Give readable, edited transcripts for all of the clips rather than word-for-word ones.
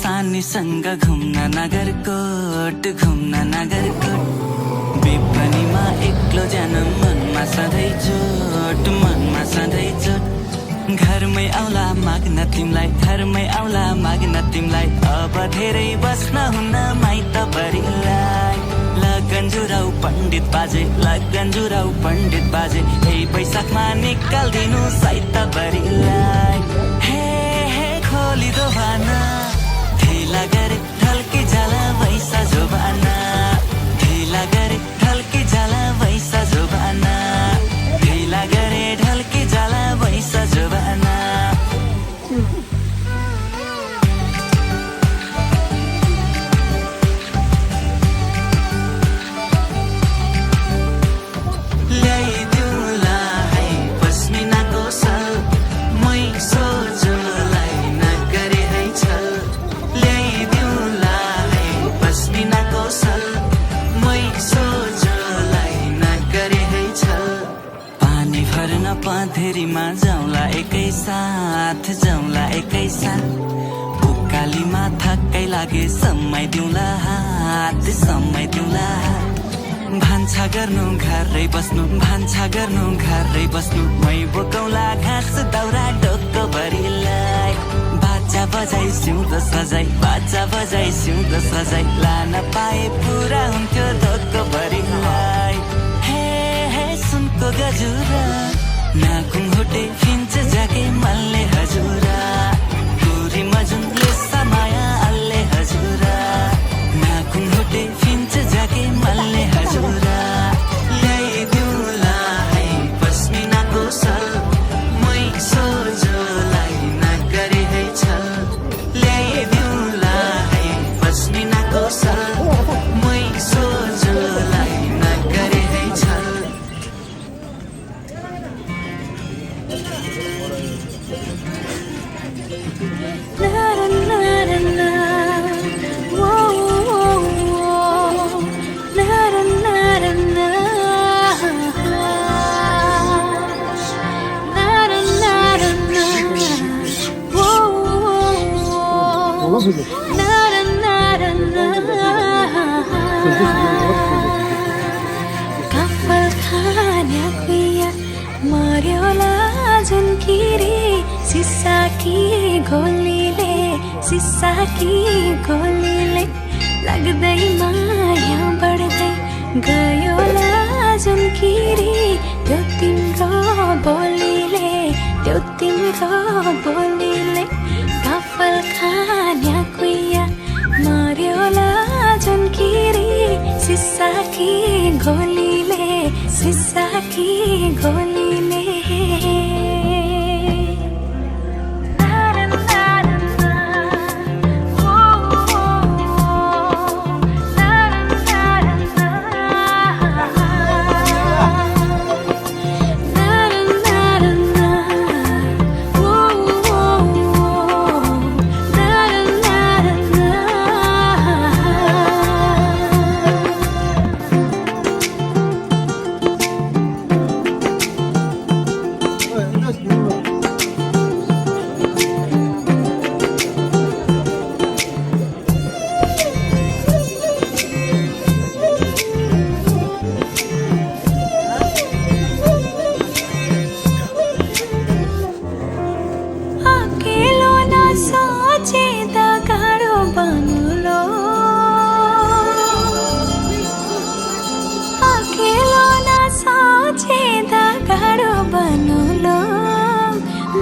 सानीसँग घुम्न नगरकोट घुम्न नगरकोट विपनीमा एक्लो जान मनमा सधैँ चोट मनमा सधैँ चोट घरमै आउला माग्न तिमलाई घरमै आउला माग्न तिमलाई अब धेरै बस्न हुन्न माइत बरिलाई लगन जुराउ पण्डित बाजे लगन जुराउ पण्डित बाजे यही वैशाखमा निकाल्दिनु साइत बरिलाई हे हे खोलिदो भाना ढिला गरे ढल्की जाला वैसा जोबाना ढिला गरे ढल्की जाला वैसा जोबाना ढिला गरे ढल्की जाला वैसा जोबाना ल्याइदिउँला है पस्मिनाको सल मै सोझोलाई नगरे है छल ल्याइदिउँला है पस्मिनाको सल मै सोझोलाई नगरे है छल पानी भर्न पँधेरीमा जाउँला एकैसाथ जाउँला एकैसाथ उकालीमा थक्कै लागे समाइदिउँला हात समाइदिउँला भान्सा गर्नु घरै बस्नु भान्सा गर्नु घरै बस्नु मै बोकौला घाँस दाउरा डोको भरिलाई बाजा बजाइ सिउँदो सजाइ बाजा बजाइ सिउँदो सजाइ लान पाए पुरा हुन्थ्यो धोको भरिलाई हे हे सुनको गजुरा नाकुङ होटे फिन्छ जागे मल्ले हजुरा गुरी मजुनले समाया अल्ले हजुरा नाकुङ होटे फिन्छ जागे मल्ले हजुरा ल्याइदिउँला है पस्मिनाको सल मै सोझोलाई नगरे है छल ल्याइदिउँला है पस्मिनाको सल मै सोझोलाई नगरे है छल कफल खान्या कुइया मर्योला जुनकिरी सिसा की गोलीले लाग्दै माया बढ्दै गयोला जुनकिरी त्यो तिम्रो बोलीले कफल खान्या कुइया मर्योला जुनकिरी सिसा की गोलीले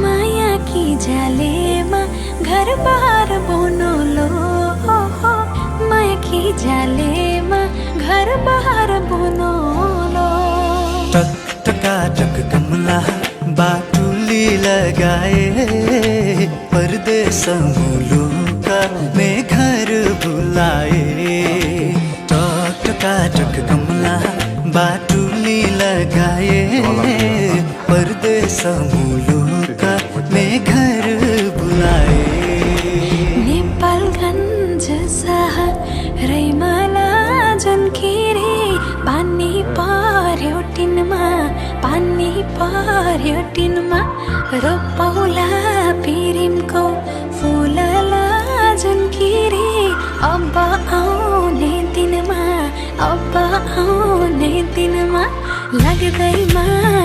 माया की जालेमा घर बार बनोलो माया की जालेमा घर बार बनोलो टक कमला बाटुली लगाए परदेश मुलुका में घर बुलाए टक कमला बाटुली लगाए परदेश मुलुका में घर बुलाए नेपालगञ्ज शहर रैमाला जुनकिरी पानी पर्यो टिनमा रोपौला पिरिमको फुलला जुनकिरी लाग्दैमा